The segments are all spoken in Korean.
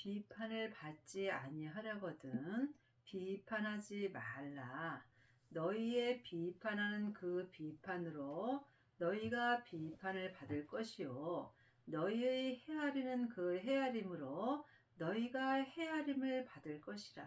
비판을 받지 아니하려거든 비판하지 말라. 너희의 비판하는 그 비판으로 너희가 비판을 받을 것이요 너희의 헤아리는 그 헤아림으로 너희가 헤아림을 받을 것이라.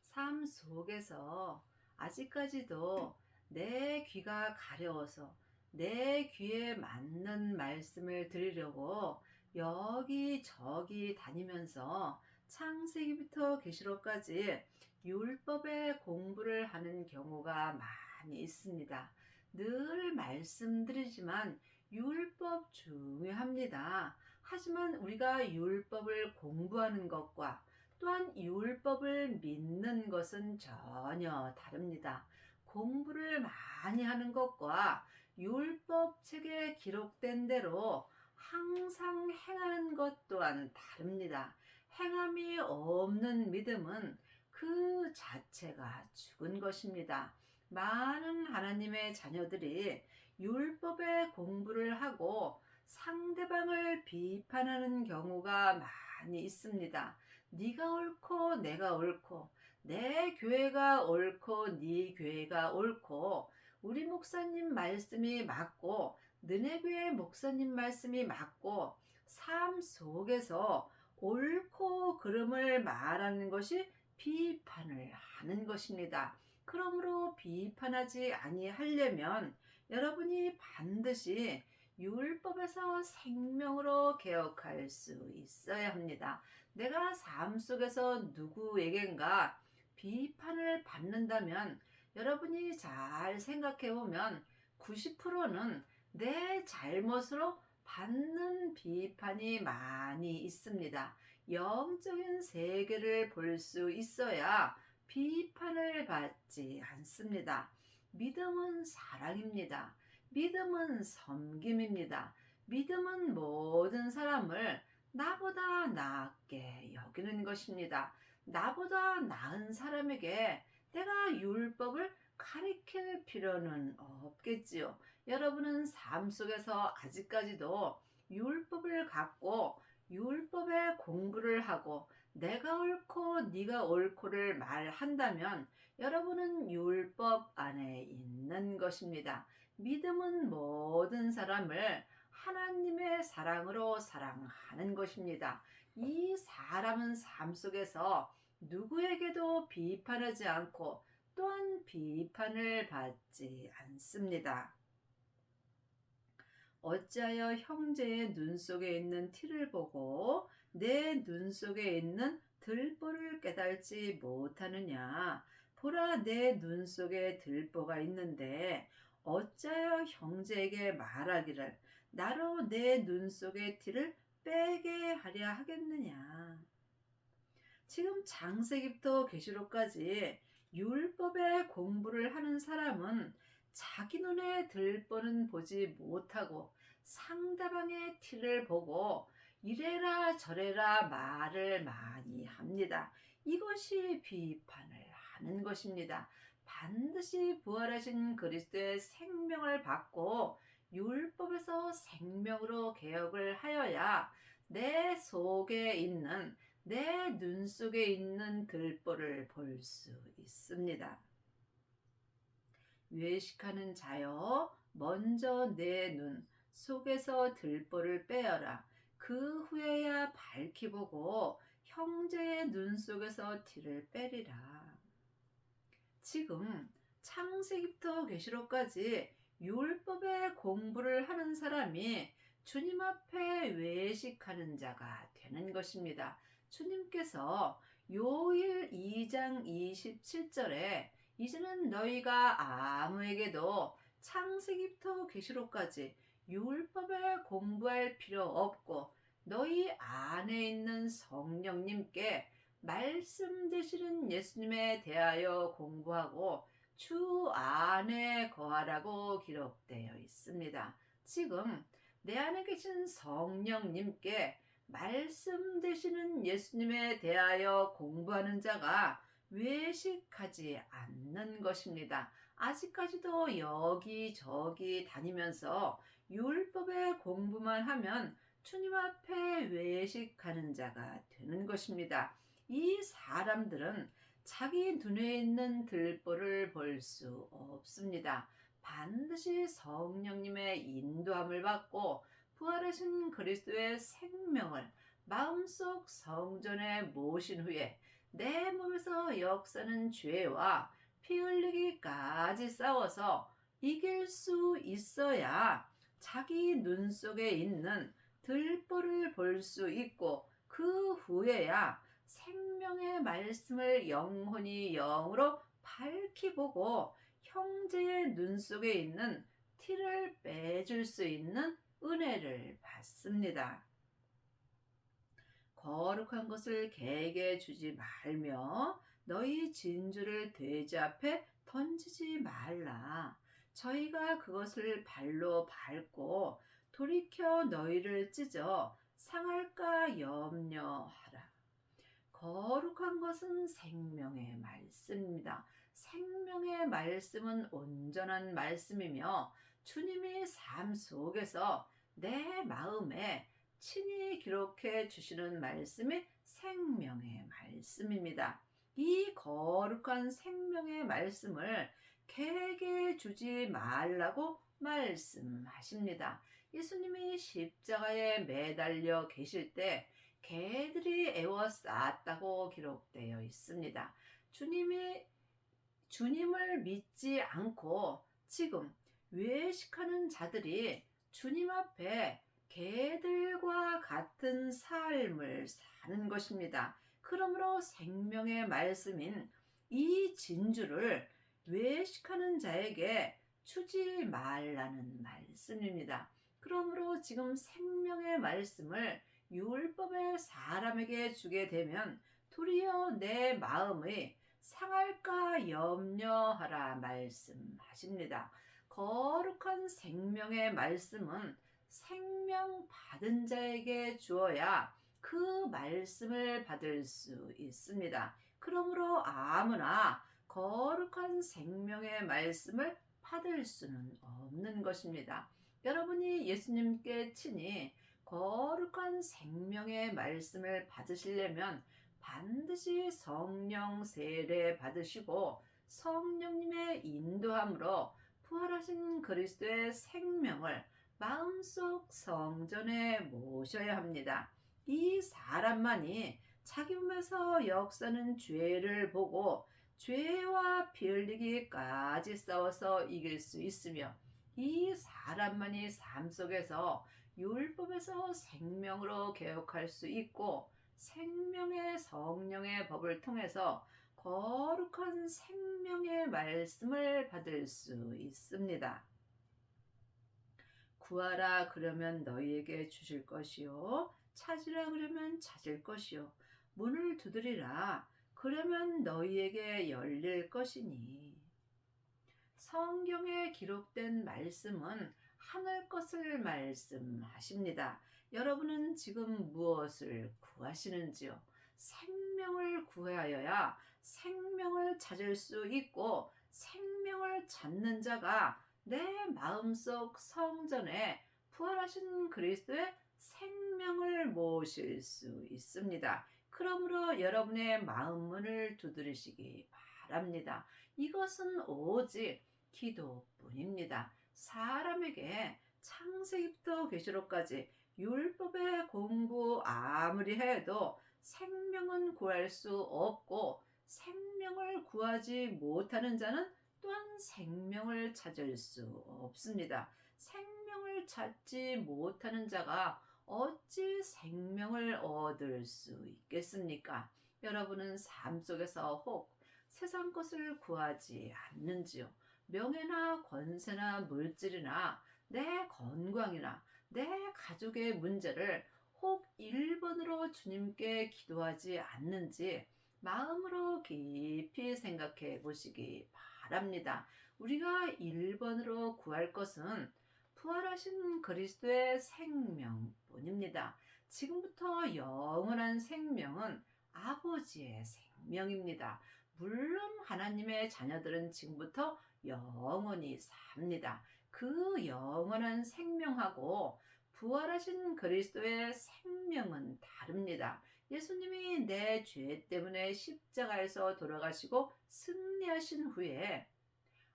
삶 속에서 아직까지도 내 귀가 가려워서 내 귀에 맞는 말씀을 들으려고 여기저기 다니면서 창세기부터 계시록까지 율법의 공부를 하는 경우가 많이 있습니다. 늘 말씀드리지만 율법 중요합니다. 하지만 우리가 율법을 공부하는 것과 또한 율법을 믿는 것은 전혀 다릅니다. 공부를 많이 하는 것과 율법 책에 기록된 대로 항상 행하는 것 또한 다릅니다. 행함이 없는 믿음은 그 자체가 죽은 것입니다. 많은 하나님의 자녀들이 율법의 공부를 하고 상대방을 비판하는 경우가 많이 있습니다. 네가 옳고 내가 옳고 내 교회가 옳고 네 교회가 옳고 우리 목사님 말씀이 맞고 너네 교회 목사님 말씀이 맞고 삶 속에서 옳고 그름을 말하는 것이 비판을 하는 것입니다. 그러므로 비판하지 아니하려면 여러분이 반드시 율법에서 생명으로 개혁할 수 있어야 합니다. 내가 삶 속에서 누구에겐가 비판을 받는다면 여러분이 잘 생각해 보면 90%는 내 잘못으로 받는 비판이 많이 있습니다. 영적인 세계를 볼 수 있어야 비판을 받지 않습니다. 믿음은 사랑입니다. 믿음은 섬김입니다. 믿음은 모든 사람을 나보다 낫게 여기는 것입니다. 나보다 나은 사람에게 내가 율법을 가리킬 필요는 없겠지요. 여러분은 삶 속에서 아직까지도 율법을 갖고 율법의 공부를 하고 내가 옳고 네가 옳고를 말한다면 여러분은 율법 안에 있는 것입니다. 믿음은 모든 사람을 하나님의 사랑으로 사랑하는 것입니다. 이 사람은 삶 속에서 누구에게도 비판하지 않고 또한 비판을 받지 않습니다. 어찌하여 형제의 눈 속에 있는 티를 보고 내 눈 속에 있는 들보를 깨달지 못하느냐. 보라, 내 눈 속에 들보가 있는데 어찌하여 형제에게 말하기를 나로 내 눈 속의 티를 빼게 하려 하겠느냐. 지금 창세기부터 계시록까지 율법의 공부를 하는 사람은 자기 눈에 들보는 보지 못하고 상대방의 티를 보고 이래라 저래라 말을 많이 합니다. 이것이 비판을 하는 것입니다. 반드시 부활하신 그리스도의 생명을 받고 율법에서 생명으로 개혁을 하여야 내 속에 있는 내 눈 속에 있는 들보를 볼 수 있습니다. 외식하는 자여 먼저 내 눈 속에서 들보를 빼어라. 그 후에야 밝히 보고 형제의 눈 속에서 티를 빼리라. 지금 창세기부터 계시록까지 율법의 공부를 하는 사람이 주님 앞에 외식하는 자가 되는 것입니다. 주님께서 요일 2장 27절에 이제는 너희가 아무에게도 창세기부터 계시록까지 율법을 공부할 필요 없고 너희 안에 있는 성령님께 말씀 되시는 예수님에 대하여 공부하고 주 안에 거하라고 기록되어 있습니다. 지금 내 안에 계신 성령님께 말씀 되시는 예수님에 대하여 공부하는 자가 외식하지 않는 것입니다. 아직까지도 여기저기 다니면서 율법의 공부만 하면 주님 앞에 외식하는 자가 되는 것입니다. 이 사람들은 자기 눈에 있는 들보를 볼 수 없습니다. 반드시 성령님의 인도함을 받고 부활하신 그리스도의 생명을 마음속 성전에 모신 후에 내 몸에서 역사는 죄와 피 흘리기까지 싸워서 이길 수 있어야 자기 눈 속에 있는 들보를 볼 수 있고 그 후에야 생명의 말씀을 영혼이 영으로 밝히 보고 형제의 눈 속에 있는 티를 빼줄 수 있는 은혜를 받습니다. 거룩한 것을 개에게 주지 말며 너희 진주를 돼지 앞에 던지지 말라. 저희가 그것을 발로 밟고 돌이켜 너희를 찢어 상할까 염려하라. 거룩한 것은 생명의 말씀입니다. 생명의 말씀은 온전한 말씀이며 주님이 삶 속에서 내 마음에 친히 기록해 주시는 말씀이 생명의 말씀입니다. 이 거룩한 생명의 말씀을 개에게 주지 말라고 말씀하십니다. 예수님이 십자가에 매달려 계실 때 개들이 애워쌌다고 기록되어 있습니다. 주님을 믿지 않고 지금 외식하는 자들이 주님 앞에 개들과 같은 삶을 사는 것입니다. 그러므로 생명의 말씀인 이 진주를 외식하는 자에게 주지 말라는 말씀입니다. 그러므로 지금 생명의 말씀을 율법의 사람에게 주게 되면 도리어 내 마음이 상할까 염려하라 말씀하십니다. 거룩한 생명의 말씀은 생명 받은 자에게 주어야 그 말씀을 받을 수 있습니다. 그러므로 아무나 거룩한 생명의 말씀을 받을 수는 없는 것입니다. 여러분이 예수님께 친히 거룩한 생명의 말씀을 받으시려면 반드시 성령 세례 받으시고 성령님의 인도함으로 부활하신 그리스도의 생명을 마음속 성전에 모셔야 합니다. 이 사람만이 자기 몸에서 역사는 죄를 보고 죄와 피 흘리기까지 싸워서 이길 수 있으며 이 사람만이 삶 속에서 율법에서 생명으로 개혁할 수 있고 생명의 성령의 법을 통해서 거룩한 생명의 말씀을 받을 수 있습니다. 구하라 그러면 너희에게 주실 것이요 찾으라 그러면 찾을 것이요 문을 두드리라 그러면 너희에게 열릴 것이니. 성경에 기록된 말씀은 하늘 것을 말씀하십니다. 여러분은 지금 무엇을 구하시는지요? 생명을 구하여야 생명을 찾을 수 있고 생명을 찾는 자가 내 마음속 성전에 부활하신 그리스도의 생명을 모실 수 있습니다. 그러므로 여러분의 마음 문을 두드리시기 바랍니다. 이것은 오직 기도뿐입니다. 사람에게 창세기부터 계시록까지 율법의 공부 아무리 해도 생명은 구할 수 없고 생명을 구하지 못하는 자는 또한 생명을 찾을 수 없습니다. 생명을 찾지 못하는 자가 어찌 생명을 얻을 수 있겠습니까? 여러분은 삶 속에서 혹 세상 것을 구하지 않는지요? 명예나 권세나 물질이나 내 건강이나 내 가족의 문제를 혹 1번으로 주님께 기도하지 않는지 마음으로 깊이 생각해 보시기 바랍니다. 우리가 1번으로 구할 것은 부활하신 그리스도의 생명뿐입니다. 지금부터 영원한 생명은 아버지의 생명입니다. 물론 하나님의 자녀들은 지금부터 영원히 삽니다. 그 영원한 생명하고 부활하신 그리스도의 생명은 다릅니다. 예수님이 내 죄 때문에 십자가에서 돌아가시고 승리하신 후에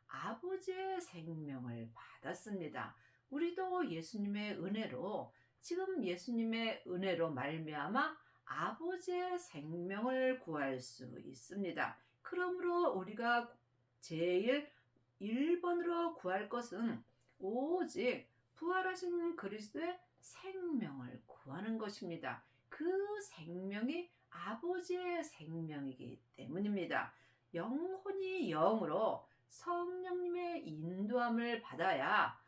아버지의 생명을 받았습니다. 우리도 예수님의 은혜로, 지금 예수님의 은혜로 말미암아 아버지의 생명을 구할 수 있습니다. 그러므로 우리가 제일 1번으로 구할 것은 오직 부활하신 그리스도의 생명을 구하는 것입니다. 그 생명이 아버지의 생명이기 때문입니다. 영혼이 영으로 성령님의 인도함을 받아야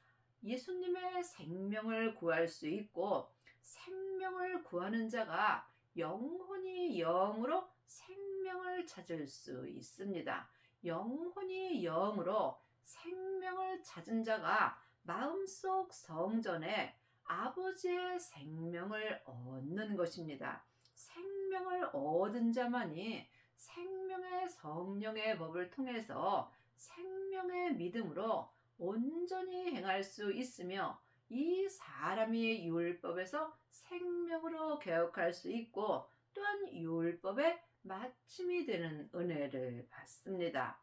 예수님의 생명을 구할 수 있고, 생명을 구하는 자가 영혼이 영으로 생명을 찾을 수 있습니다. 영혼이 영으로 생명을 찾은 자가 마음속 성전에 아버지의 생명을 얻는 것입니다. 생명을 얻은 자만이 생명의 성령의 법을 통해서 생명의 믿음으로 온전히 행할 수 있으며, 이 사람이 율법에서 생명으로 개혁할 수 있고, 또한 율법의 마침이 되는 은혜를 받습니다.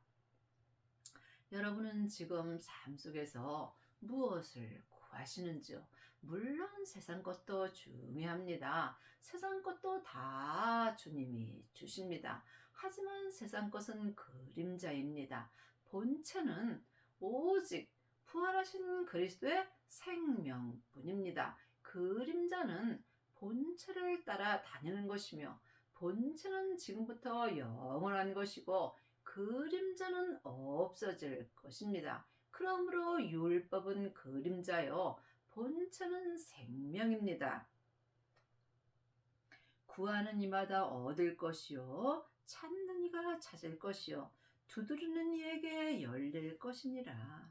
여러분은 지금 삶 속에서 무엇을 구하시는지요? 물론 세상 것도 중요합니다. 세상 것도 다 주님이 주십니다. 하지만 세상 것은 그림자입니다. 본체는 오직 부활하신 그리스도의 생명뿐입니다. 그림자는 본체를 따라 다니는 것이며, 본체는 지금부터 영원한 것이고 그림자는 없어질 것입니다. 그러므로 율법은 그림자요, 본체는 생명입니다. 구하는 이마다 얻을 것이요, 찾는 이가 찾을 것이요, 두드리는 이에게 열릴 것이니라.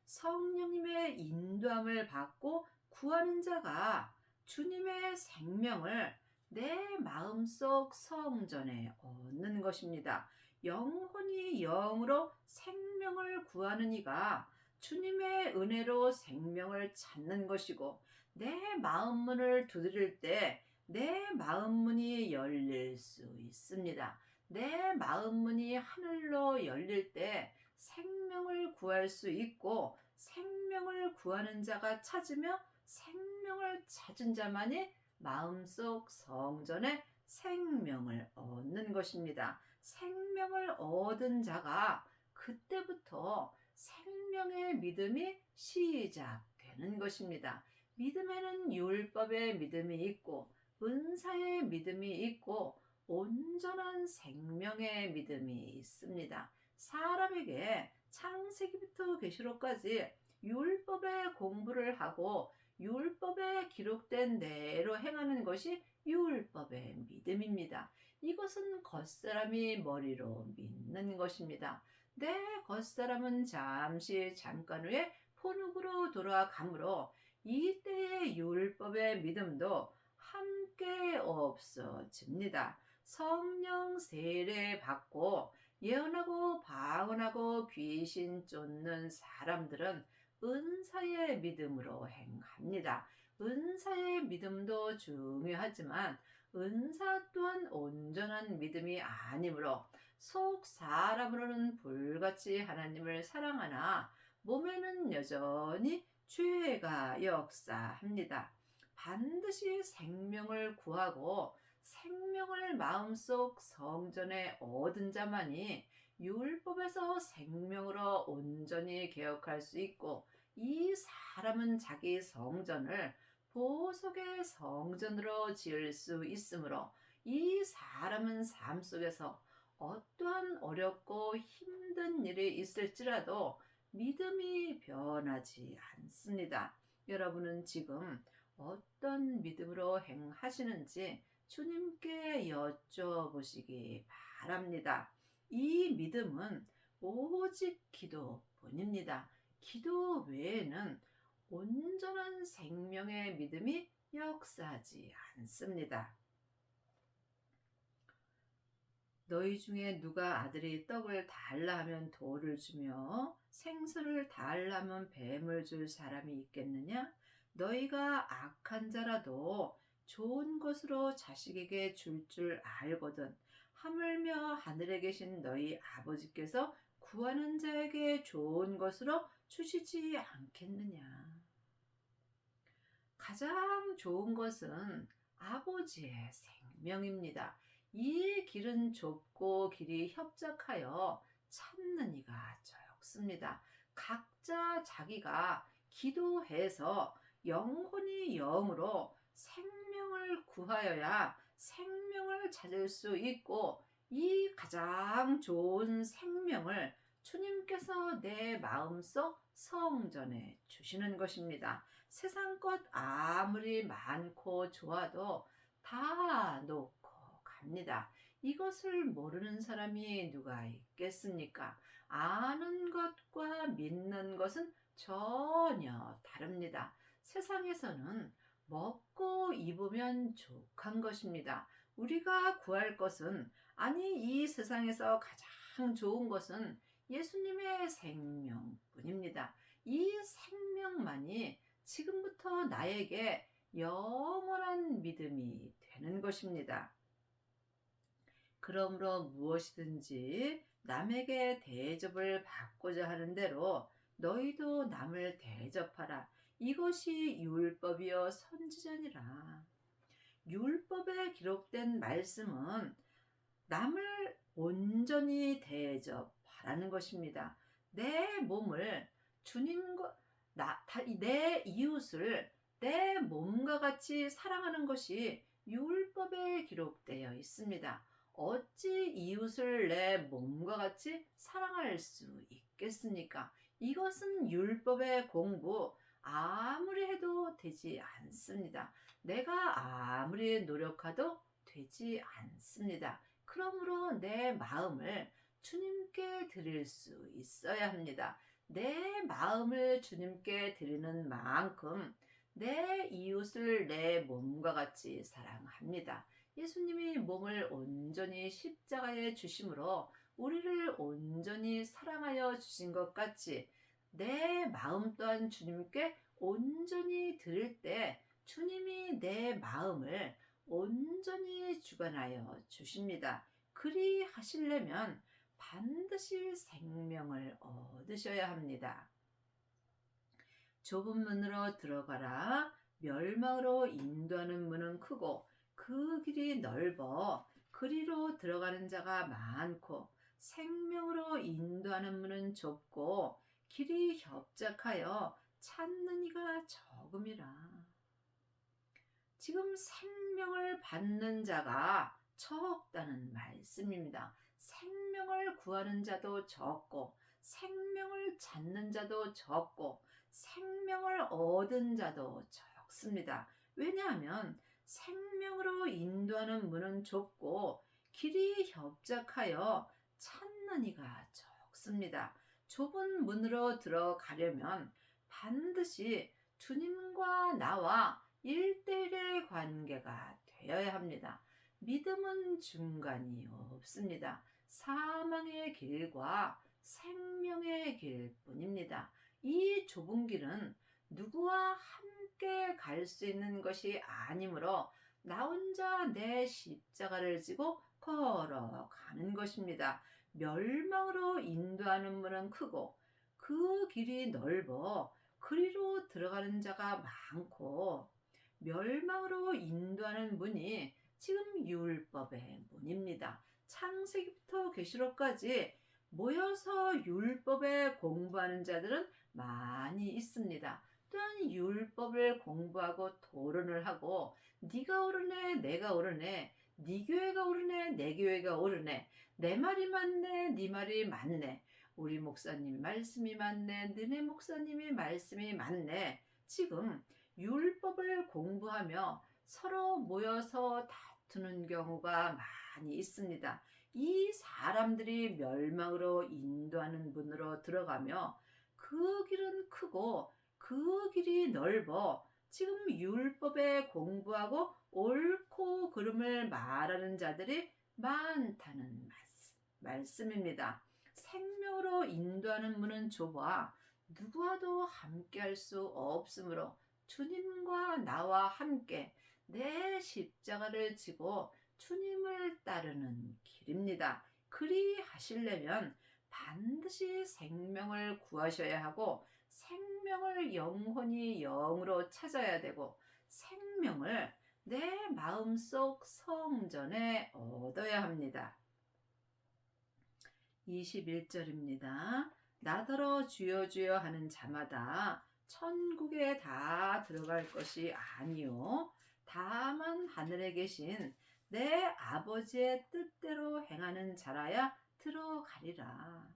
성령님의 인도함을 받고 구하는 자가 주님의 생명을 내 마음속 성전에 얻는 것입니다. 영혼이 영으로 생명을 구하는 이가 주님의 은혜로 생명을 찾는 것이고, 내 마음문을 두드릴 때 내 마음문이 열릴 수 있습니다. 내 마음문이 하늘로 열릴 때 생명을 구할 수 있고, 생명을 구하는 자가 찾으며 생명을 찾은 자만이 마음속 성전에 생명을 얻는 것입니다. 생명을 얻은 자가 그때부터 생명의 믿음이 시작되는 것입니다. 믿음에는 율법의 믿음이 있고, 은사의 믿음이 있고, 온전한 생명의 믿음이 있습니다. 사람에게 창세기부터 계시록까지 율법의 공부를 하고 율법에 기록된 대로 행하는 것이 율법의 믿음입니다. 이것은 겉사람이 머리로 믿는 것입니다. 내 겉사람은 잠깐 후에 포룩으로 돌아가므로 이때의 율법의 믿음도 함께 없어집니다. 성령 세례 받고 예언하고 방언하고 귀신 쫓는 사람들은 은사의 믿음으로 행합니다. 은사의 믿음도 중요하지만 은사 또한 온전한 믿음이 아니므로 속 사람으로는 불같이 하나님을 사랑하나 몸에는 여전히 죄가 역사합니다. 반드시 생명을 구하고 생명을 마음속 성전에 얻은 자만이 율법에서 생명으로 온전히 개혁할 수 있고, 이 사람은 자기 성전을 보석의 성전으로 지을 수 있으므로 이 사람은 삶 속에서 어떠한 어렵고 힘든 일이 있을지라도 믿음이 변하지 않습니다. 여러분은 지금 어떤 믿음으로 행하시는지 주님께 여쭤보시기 바랍니다. 이 믿음은 오직 기도뿐입니다. 기도 외에는 온전한 생명의 믿음이 역사하지 않습니다. 너희 중에 누가 아들이 떡을 달라 하면 돌을 주며 생선을 달라 하면 뱀을 줄 사람이 있겠느냐? 너희가 악한 자라도 좋은 것으로 자식에게 줄 알거든 하물며 하늘에 계신 너희 아버지께서 구하는 자에게 좋은 것으로 주시지 않겠느냐. 가장 좋은 것은 아버지의 생명입니다. 이 길은 좁고 길이 협착하여 찾는 이가 적습니다. 각자 자기가 기도해서 영혼이 영으로 생명을 구하여야 생명을 찾을 수 있고 이 가장 좋은 생명을 주님께서 내 마음속 성전에 주시는 것입니다. 세상 것 아무리 많고 좋아도 다 놓고 갑니다. 이것을 모르는 사람이 누가 있겠습니까? 아는 것과 믿는 것은 전혀 다릅니다. 세상에서는 먹고 입으면 족한 것입니다. 우리가 구할 것은 아니 이 세상에서 가장 좋은 것은 예수님의 생명뿐입니다. 이 생명만이 지금부터 나에게 영원한 믿음이 되는 것입니다. 그러므로 무엇이든지 남에게 대접을 받고자 하는 대로 너희도 남을 대접하라. 이것이 율법이요 선지자니라. 율법에 기록된 말씀은 남을 온전히 대접하라는 것입니다. 내 몸을 주님과 내 이웃을 내 몸과 같이 사랑하는 것이 율법에 기록되어 있습니다. 어찌 이웃을 내 몸과 같이 사랑할 수 있겠습니까? 이것은 율법의 공부 아무리 해도 되지 않습니다. 내가 아무리 노력해도 되지 않습니다. 그러므로 내 마음을 주님께 드릴 수 있어야 합니다. 내 마음을 주님께 드리는 만큼 내 이웃을 내 몸과 같이 사랑합니다. 예수님이 몸을 온전히 십자가에 주심으로 우리를 온전히 사랑하여 주신 것 같이 내 마음 또한 주님께 온전히 드릴 때 주님이 내 마음을 온전히 주관하여 주십니다. 그리 하시려면 반드시 생명을 얻으셔야 합니다. 좁은 문으로 들어가라. 멸망으로 인도하는 문은 크고 그 길이 넓어 그리로 들어가는 자가 많고 생명으로 인도하는 문은 좁고 길이 협착하여 찾는 이가 적음이라. 지금 생명을 받는 자가 적다는 말씀입니다. 생명을 구하는 자도 적고 생명을 찾는 자도 적고 생명을 얻은 자도 적습니다. 왜냐하면 생명으로 인도하는 문은 좁고 길이 협착하여 찾는 이가 적습니다. 좁은 문으로 들어가려면 반드시 주님과 나와 1대1의 관계가 되어야 합니다. 믿음은 중간이 없습니다. 사망의 길과 생명의 길뿐입니다. 이 좁은 길은 누구와 함께 갈 수 있는 것이 아니므로 나 혼자 내 십자가를 지고 걸어가는 것입니다. 멸망으로 인도하는 문은 크고 그 길이 넓어 그리로 들어가는 자가 많고 멸망으로 인도하는 문이 지금 율법의 문입니다. 창세기부터 계시록까지 모여서 율법에 공부하는 자들은 많이 있습니다. 또한 율법을 공부하고 토론을 하고 네가 옳으네 내가 옳으네 네 교회가 옳으네 내 교회가 옳으네 내 말이 맞네 네 말이 맞네 우리 목사님 말씀이 맞네 너네 목사님이 말씀이 맞네. 지금 율법을 공부하며 서로 모여서 다투는 경우가 많이 있습니다. 이 사람들이 멸망으로 인도하는 문으로 들어가며 그 길은 크고 그 길이 넓어 지금 율법에 공부하고 옳고 그름을 말하는 자들이 많다는 말씀입니다. 생명으로 인도하는 문은 좁아 누구와도 함께할 수 없으므로 주님과 나와 함께 내 십자가를 지고 주님을 따르는 길입니다. 그리 하시려면 반드시 생명을 구하셔야 하고 생명을 영혼이 영으로 찾아야 되고 생명을 내 마음속 성전에 얻어야 합니다. 21절입니다. 나더러 주여 주여 하는 자마다 천국에 다 들어갈 것이 아니요 다만 하늘에 계신 내 아버지의 뜻대로 행하는 자라야 들어가리라.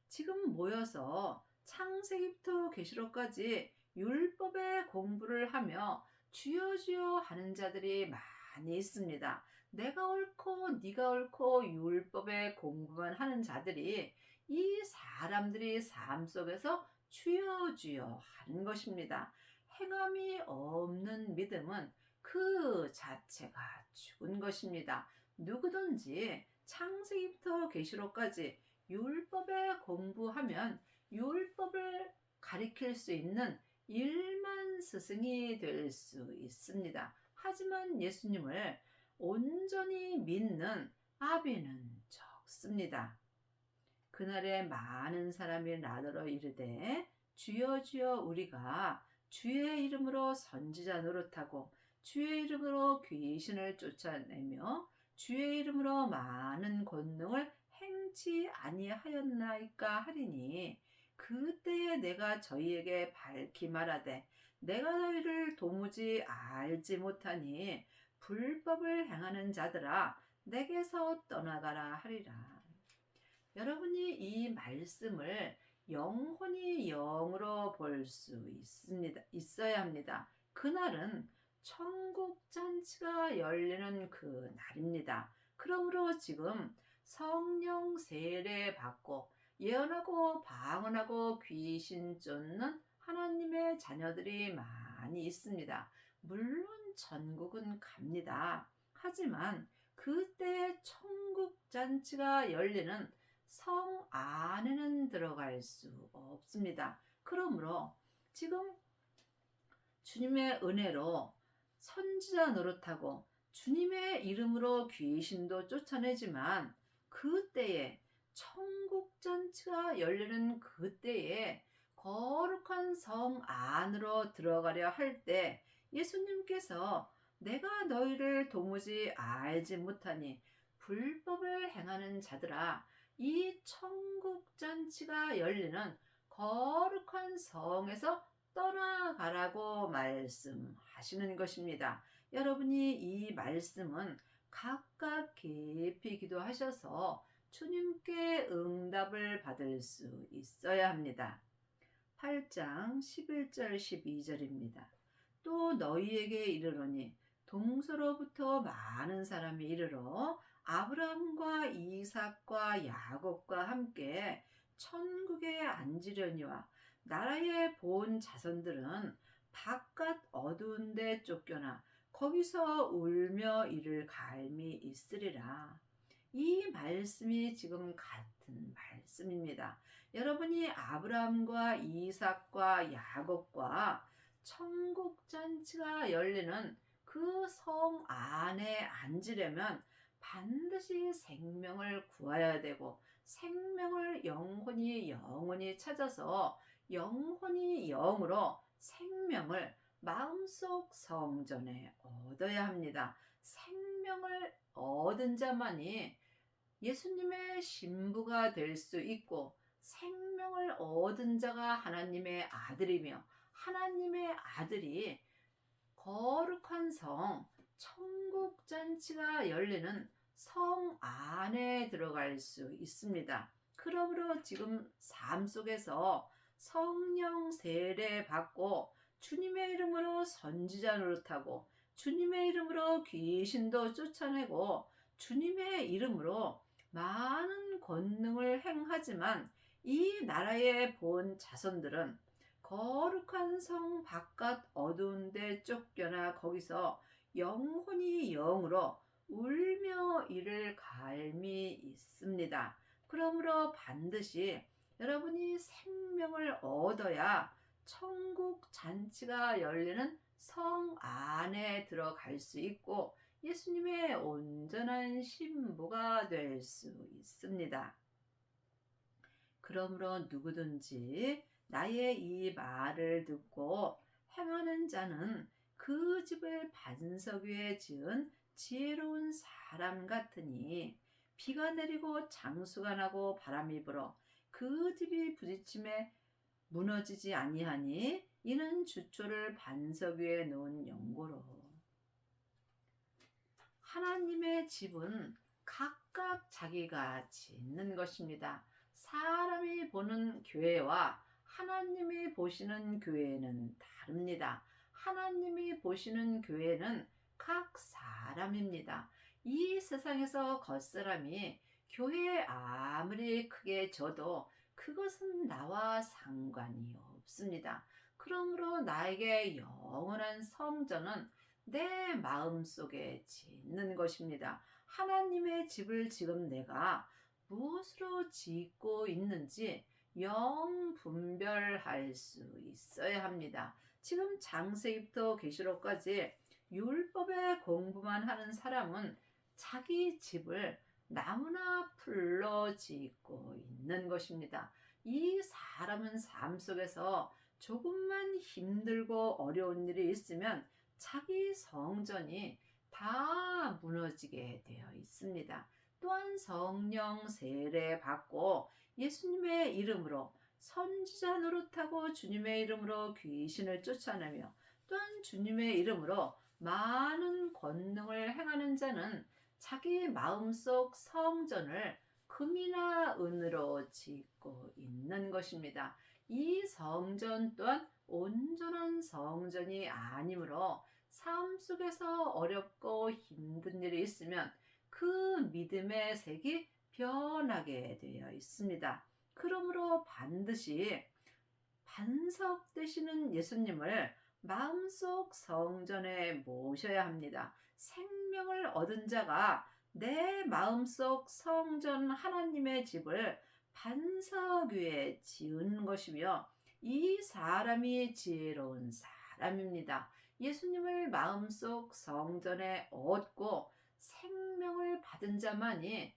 지금 모여서 창세기부터 계시록까지 율법의 공부를 하며 주여 주여 하는 자들이 많이 있습니다. 내가 옳고 네가 옳고 율법의 공부만 하는 자들이 이 사람들이 삶 속에서 주여 주여 하는 것입니다. 행함이 없는 믿음은 그 자체가 죽은 것입니다. 누구든지 창세기부터 계시록까지 율법에 공부하면 율법을 가리킬 수 있는 일만 스승이 될 수 있습니다. 하지만 예수님을 온전히 믿는 아비는 적습니다. 그날에 많은 사람이 나더러 이르되 주여 주여 우리가 주의 이름으로 선지자 노릇하고 주의 이름으로 귀신을 쫓아내며 주의 이름으로 많은 권능을 행치 아니하였나이까 하리니 그때에 내가 저희에게 밝히 말하되 내가 너희를 도무지 알지 못하니 불법을 행하는 자들아 내게서 떠나가라 하리라. 여러분이 이 말씀을 영혼이 영으로 볼 수 있어야 합니다. 그날은 천국 잔치가 열리는 그 날입니다. 그러므로 지금 성령 세례 받고 예언하고 방언하고 귀신 쫓는 하나님의 자녀들이 많이 있습니다. 물론 천국은 갑니다. 하지만 그때 천국 잔치가 열리는 성 안에는 들어갈 수 없습니다. 그러므로 지금 주님의 은혜로 선지자 노릇하고 주님의 이름으로 귀신도 쫓아내지만 그때에 천국 잔치가 열리는 그때에 거룩한 성 안으로 들어가려 할 때 예수님께서 내가 너희를 도무지 알지 못하니 불법을 행하는 자들아 이 천국 잔치가 열리는 거룩한 성에서 떠나가라고 말씀하시는 것입니다. 여러분이 이 말씀은 각각 깊이 기도하셔서 주님께 응답을 받을 수 있어야 합니다. 8장 11절 12절입니다. 또 너희에게 이르노니 동서로부터 많은 사람이 이르러 아브라함과 이삭과 야곱과 함께 천국에 앉으려니와 나라의 본 자손들은 바깥 어두운 데 쫓겨나 거기서 울며 이를 갈미 있으리라. 이 말씀이 지금 같은 말씀입니다. 여러분이 아브라함과 이삭과 야곱과 천국 잔치가 열리는 그 성 안에 앉으려면 반드시 생명을 구해야 되고 생명을 영혼이 찾아서 영혼이 영으로 생명을 마음속 성전에 얻어야 합니다. 생명을 얻은 자만이 예수님의 신부가 될 수 있고 생명을 얻은 자가 하나님의 아들이며 하나님의 아들이 거룩한 성, 천국 잔치가 열리는 성 안에 들어갈 수 있습니다. 그러므로 지금 삶 속에서 성령 세례 받고 주님의 이름으로 선지자 노릇하고 주님의 이름으로 귀신도 쫓아내고 주님의 이름으로 많은 권능을 행하지만 이 나라의 본 자손들은 거룩한 성 바깥 어두운 데 쫓겨나 거기서 영혼이 영으로 울며 이를 갈미 있습니다. 그러므로 반드시 여러분이 생명을 얻어야 천국 잔치가 열리는 성 안에 들어갈 수 있고 예수님의 온전한 신부가 될 수 있습니다. 그러므로 누구든지 나의 이 말을 듣고 행하는 자는 그 집을 반석 위에 지은 지혜로운 사람 같으니 비가 내리고 장수가 나고 바람이 불어 그 집이 부딪힘에 무너지지 아니하니 이는 주초를 반석 위에 놓은 연고로. 하나님의 집은 각각 자기가 짓는 것입니다. 사람이 보는 교회와 하나님이 보시는 교회는 다릅니다. 하나님이 보시는 교회는 각 사람입니다. 이 세상에서 겉사람이 교회에 아무리 크게 져도 그것은 나와 상관이 없습니다. 그러므로 나에게 영원한 성전은 내 마음속에 짓는 것입니다. 하나님의 집을 지금 내가 무엇으로 짓고 있는지 영 분별할 수 있어야 합니다. 지금 창세기부터 계시록까지 율법의 공부만 하는 사람은 자기 집을 나무나 풀로 짓고 있는 것입니다. 이 사람은 삶 속에서 조금만 힘들고 어려운 일이 있으면 자기 성전이 다 무너지게 되어 있습니다. 또한 성령 세례 받고 예수님의 이름으로 선지자 노릇하고 주님의 이름으로 귀신을 쫓아내며 또한 주님의 이름으로 많은 권능을 행하는 자는 자기 마음속 성전을 금이나 은으로 짓고 있는 것입니다. 이 성전 또한 온전한 성전이 아니므로 삶 속에서 어렵고 힘든 일이 있으면 그 믿음의 색이 변하게 되어 있습니다. 그러므로 반드시 반석 되시는 예수님을 마음속 성전에 모셔야 합니다. 생명을 얻은 자가 내 마음속 성전 하나님의 집을 반석 위에 지은 것이며 이 사람이 지혜로운 사람입니다. 예수님을 마음속 성전에 얻고 생명을 받은 자만이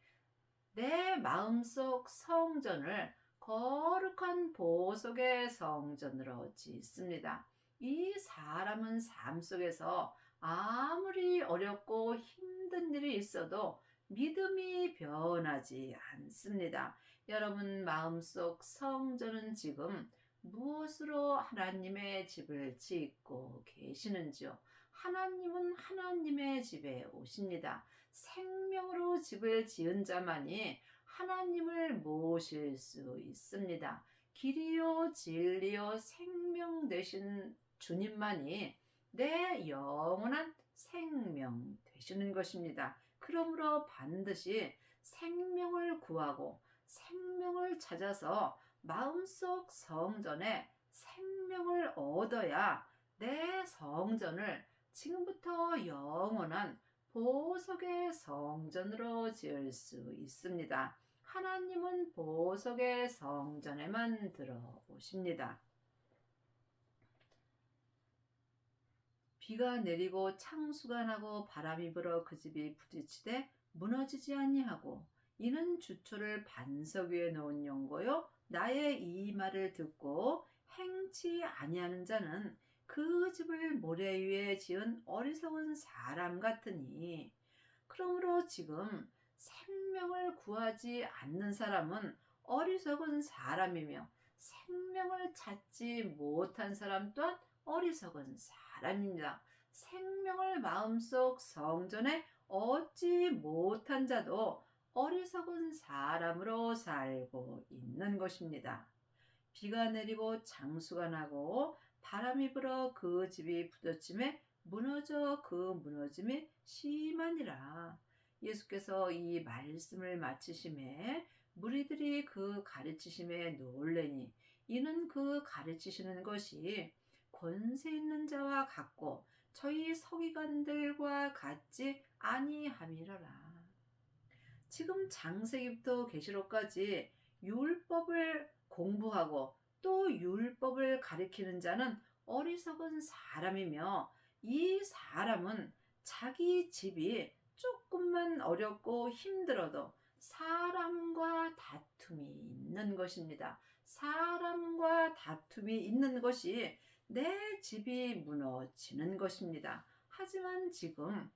내 마음속 성전을 거룩한 보석의 성전으로 짓습니다. 이 사람은 삶 속에서 아무리 어렵고 힘든 일이 있어도 믿음이 변하지 않습니다. 여러분 마음속 성전은 지금 무엇으로 하나님의 집을 짓고 계시는지요? 하나님은 하나님의 집에 오십니다. 생명으로 집을 지은 자만이 하나님을 모실 수 있습니다. 길이요 진리요 생명 되신 주님만이 내 영원한 생명 되시는 것입니다. 그러므로 반드시 생명을 구하고 생명을 찾아서 마음속 성전에 생명을 얻어야 내 성전을 지금부터 영원한 보석의 성전으로 지을 수 있습니다. 하나님은 보석의 성전에만 들어오십니다. 비가 내리고 창수가 나고 바람이 불어 그 집이 부딪히되 무너지지 아니하고 이는 주초를 반석 위에 놓은 연고요 나의 이 말을 듣고 행치 아니하는 자는 그 집을 모래 위에 지은 어리석은 사람 같으니 그러므로 지금 생명을 구하지 않는 사람은 어리석은 사람이며 생명을 찾지 못한 사람 또한 어리석은 사람입니다. 생명을 마음속 성전에 얻지 못한 자도 어리석은 사람으로 살고 있는 것입니다. 비가 내리고 장수가 나고 바람이 불어 그 집이 부딪힘에 무너져 그 무너짐이 심하니라. 예수께서 이 말씀을 마치심에 무리들이 그 가르치심에 놀래니 이는 그 가르치시는 것이 권세 있는 자와 같고 저희 서기관들과 같지 아니함이러라. 지금 창세기부터 계시록까지 율법을 공부하고 또 율법을 가리키는 자는 어리석은 사람이며 이 사람은 자기 집이 조금만 어렵고 힘들어도 사람과 다툼이 있는 것입니다. 사람과 다툼이 있는 것이 내 집이 무너지는 것입니다. 하지만 지금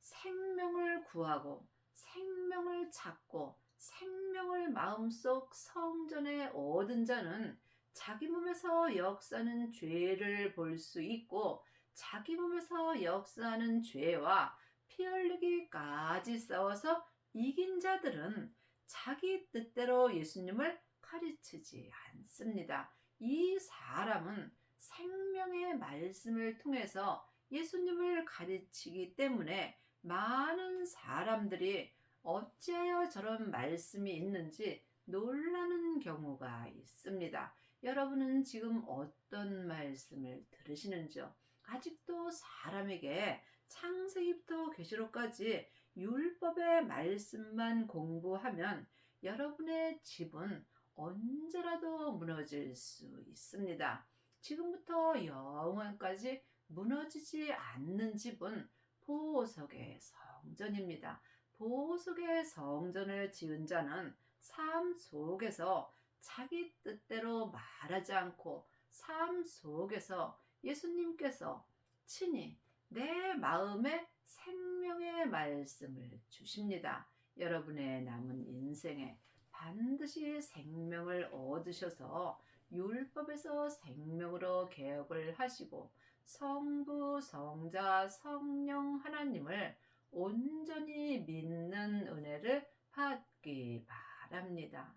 생명을 구하고 생명을 찾고 생명을 마음속 성전에 얻은 자는 자기 몸에서 역사하는 죄를 볼 수 있고 자기 몸에서 역사하는 죄와 피 흘리기까지 싸워서 이긴 자들은 자기 뜻대로 예수님을 가르치지 않습니다. 이 사람은 생명의 말씀을 통해서 예수님을 가르치기 때문에 많은 사람들이 어찌하여 저런 말씀이 있는지 놀라는 경우가 있습니다. 여러분은 지금 어떤 말씀을 들으시는지요? 아직도 사람에게 창세기부터 계시록까지 율법의 말씀만 공부하면 여러분의 집은 언제라도 무너질 수 있습니다. 지금부터 영원까지 무너지지 않는 집은 보석의 성전입니다. 보석의 성전을 지은 자는 삶 속에서 자기 뜻대로 말하지 않고 삶 속에서 예수님께서 친히 내 마음에 생명의 말씀을 주십니다. 여러분의 남은 인생에 반드시 생명을 얻으셔서 율법에서 생명으로 개혁을 하시고 성부, 성자, 성령 하나님을 온전히 믿는 은혜를 받기 바랍니다.